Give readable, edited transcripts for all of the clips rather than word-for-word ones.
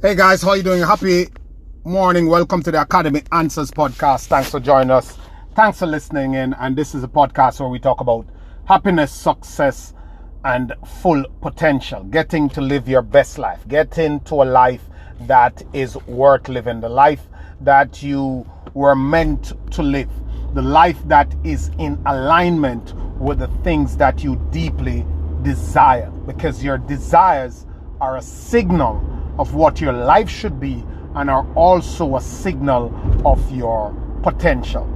Hey guys, how you doing? Happy morning. Welcome to the Academic Answers podcast. Thanks for joining us. Thanks for listening in. And this is a podcast where we talk about happiness, success, and full potential. Getting to live your best life. Getting to a life that is worth living. The life that you were meant to live. The life that is in alignment with the things that you deeply desire. Because your desires are a signal of what your life should be and are also a signal of your potential.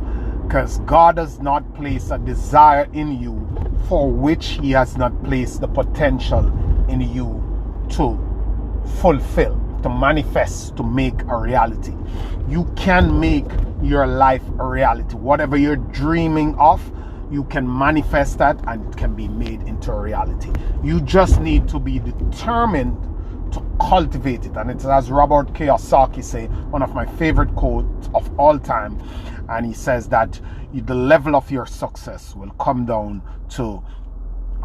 Because God does not place a desire in you for which He has not placed the potential in you to fulfill, to manifest, to make a reality. You can make your life a reality. Whatever you're dreaming of, you can manifest that and it can be made into a reality. You just need to be determined to cultivate it. And it's as Robert Kiyosaki say, one of my favorite quotes of all time, and he says that the level of your success will come down to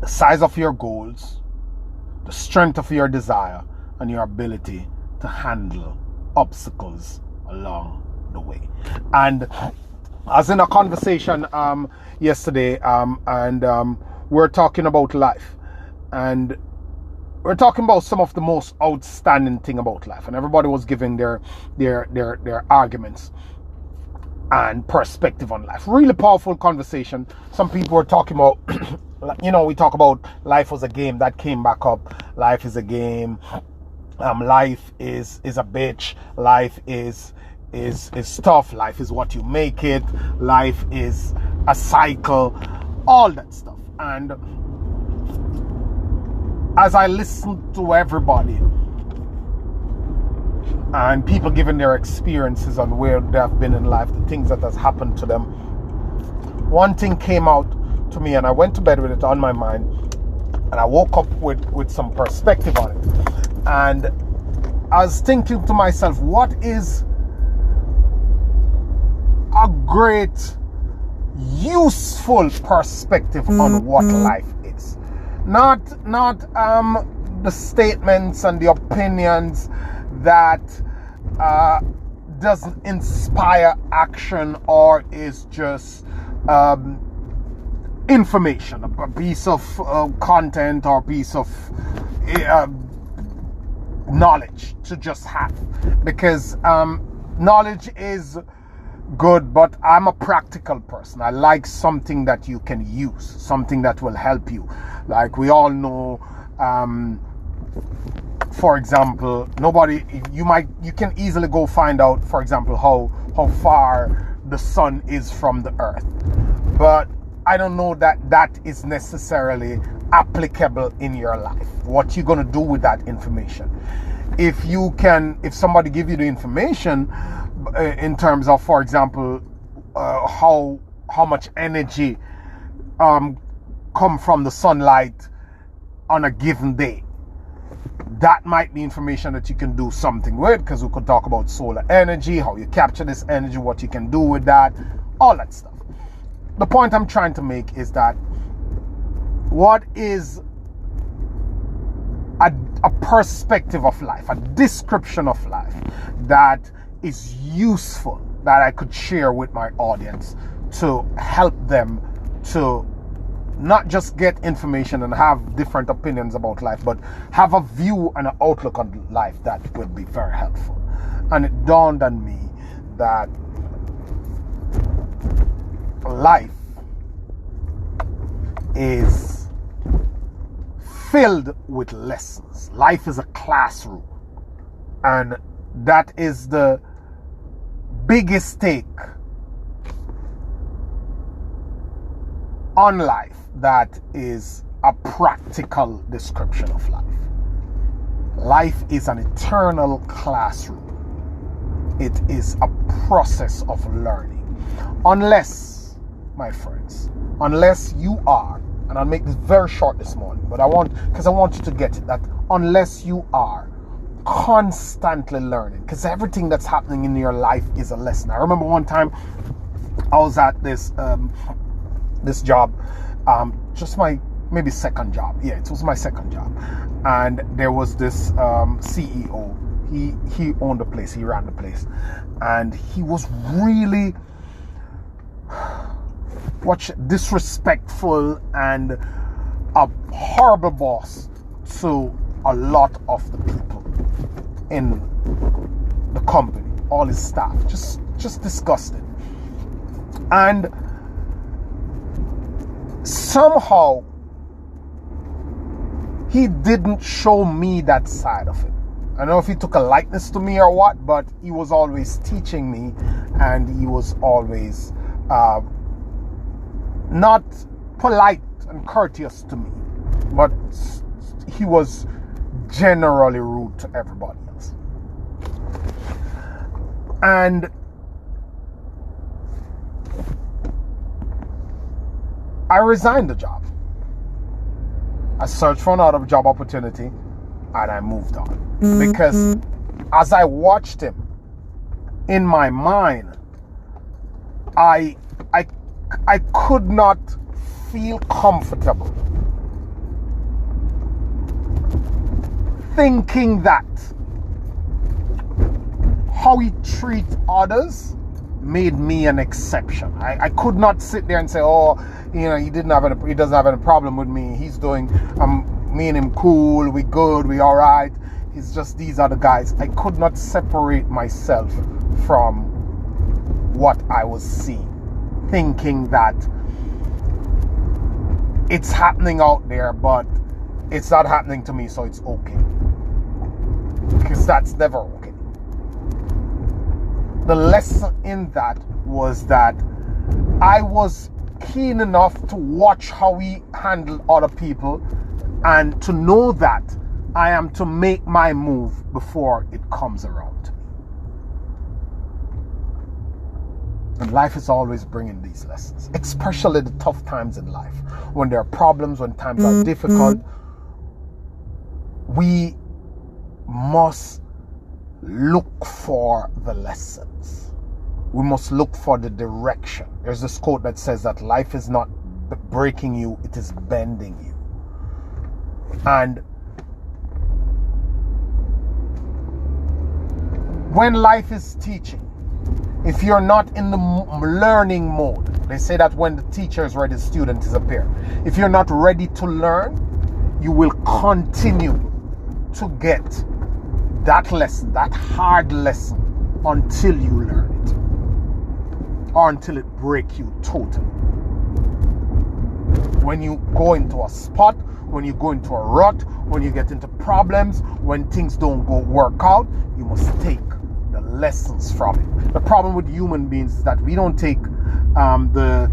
the size of your goals, the strength of your desire, and your ability to handle obstacles along the way. And as in a conversation yesterday, we're talking about life, and we're talking about some of the most outstanding thing about life, and everybody was giving their arguments and perspective on life. Really powerful conversation. Some people were talking about, we talk about life was a game. That came back up. Life is a game. Life is a bitch. Life is tough. Life is what you make it. Life is a cycle. All that stuff. And as I listened to everybody and people giving their experiences on where they have been in life, the things that has happened to them, one thing came out to me, and I went to bed with it on my mind, and I woke up with some perspective on it. And I was thinking to myself, what is a great, useful perspective on what life is? Not the statements and the opinions that doesn't inspire action or is just information, a piece of content or a piece of knowledge to just have. Because knowledge is good, but I'm a practical person. I like something that you can use, something that will help you. Like we all know, for example, you can easily go find out, for example, how far the sun is from the earth. But I don't know that is necessarily applicable in your life. What you're going to do with that information. If somebody give you the information in terms of, for example, how much energy come from the sunlight on a given day, that might be information that you can do something with, because we could talk about solar energy, how you capture this energy, what you can do with that, all that stuff. The point I'm trying to make is that what is a perspective of life, a description of life that is useful, that I could share with my audience to help them to not just get information and have different opinions about life, but have a view and an outlook on life that will be very helpful. And it dawned on me that life is filled with lessons. Life is a classroom, and that is the biggest take on life. That is a practical description of life. Life is an eternal classroom. It is a process of learning. Unless, my friends, you are, and I'll make this very short this morning, but I want you to get it, that unless you are constantly learning, because everything that's happening in your life is a lesson. I remember one time I was at this job, just my second job. Yeah, it was my second job. And there was this CEO He owned the place. He ran the place, and he was really disrespectful and a horrible boss to a lot of the people in the company, all his staff. Just disgusting. And somehow he didn't show me that side of it. I don't know if he took a likeness to me or what, but he was always teaching me, and he was always not polite and courteous to me, but he was generally rude to everybody else. And I resigned the job. I searched for another job opportunity, and I moved on. Because as I watched him, in my mind, I could not feel comfortable thinking that how he treats others made me an exception. I could not sit there and say, oh, he doesn't have any problem with me. He's doing, me and him cool, we good, we all right. It's just these are the guys. I could not separate myself from what I was seeing, thinking that it's happening out there, but it's not happening to me, so it's okay. Because that's never okay. The lesson in that was that I was keen enough to watch how he handled other people and to know that I am to make my move before it comes around to me. And life is always bringing these lessons, especially the tough times in life. When there are problems, when times are difficult, we must look for the lessons. We must look for the direction. There's this quote that says that life is not breaking you, it is bending you. And when life is teaching, if you're not in the learning mode, they say that when the teacher is ready, the student is appear. If you're not ready to learn, you will continue to get that lesson, that hard lesson, until you learn it, or until it breaks you totally. When you go into a spot, when you go into a rut, when you get into problems, when things don't work out, you must take the lessons from it. The problem with human beings is that we don't take the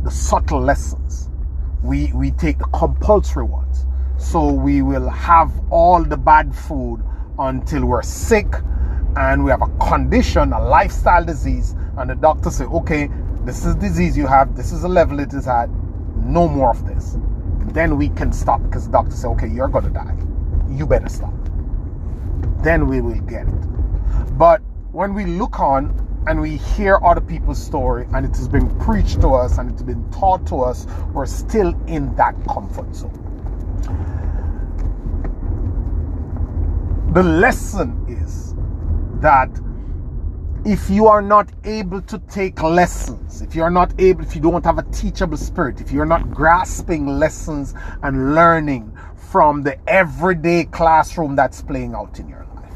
subtle lessons. We take the compulsory ones. So we will have all the bad food until we're sick and we have a condition, a lifestyle disease, and the doctor say, okay, this is the disease you have, this is the level it is at, no more of this. Then we can stop, because the doctor say, okay, you're gonna die, you better stop. Then we will get it. But when we look on and we hear other people's story and it has been preached to us and it's been taught to us, we're still in that comfort zone. The lesson is that if you are not able to take lessons, if you don't have a teachable spirit, if you're not grasping lessons and learning from the everyday classroom that's playing out in your life,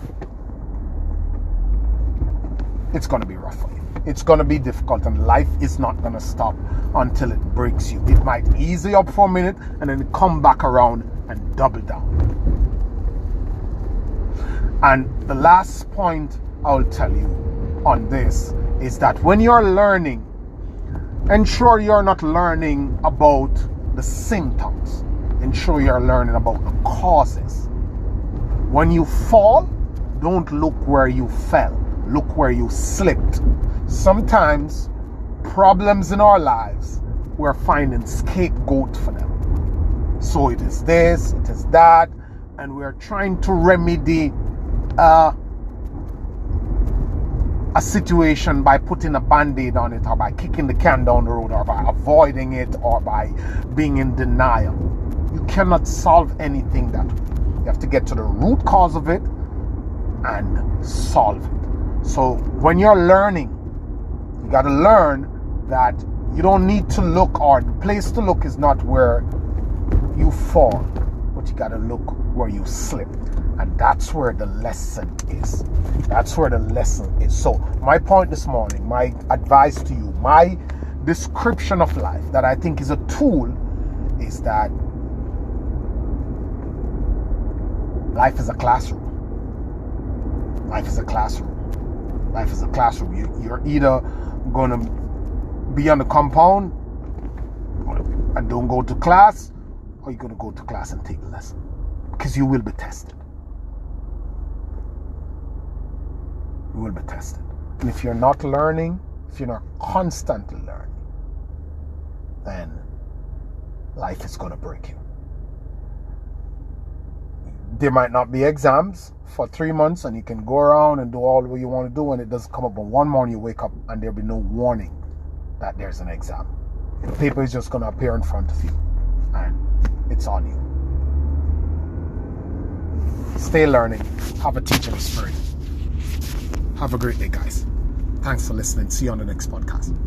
it's going to be rough for you. It's going to be difficult, and life is not going to stop until it breaks you. It might ease you up for a minute and then come back around and double down. And the last point I'll tell you on this is that when you're learning, ensure you're not learning about the symptoms. Ensure you're learning about the causes. When you fall, don't look where you fell. Look where you slipped. Sometimes problems in our lives, we're finding scapegoat for them. So it is this, it is that, and we're trying to remedy a situation by putting a band-aid on it, or by kicking the can down the road, or by avoiding it, or by being in denial. You cannot solve anything that way. You have to get to the root cause of it, and solve it. So when you're learning, you got to learn that you don't need to look, or the place to look is not where you fall, but you got to look where you slip. And that's where the lesson is. That's where the lesson is. So my point this morning, my advice to you, my description of life that I think is a tool is that life is a classroom. Life is a classroom. Life is a classroom. You're either going to be on the compound and don't go to class, or you're going to go to class and take the lesson, because you will be tested. You will be tested. And if you're not learning, if you're not constantly learning, then life is going to break you. There might not be exams for 3 months, and you can go around and do all what you want to do, and it doesn't come up. But one morning you wake up and there'll be no warning that there's an exam. The paper is just going to appear in front of you, and it's on you. Stay learning. Have a teaching spirit. Have a great day, guys. Thanks for listening. See you on the next podcast.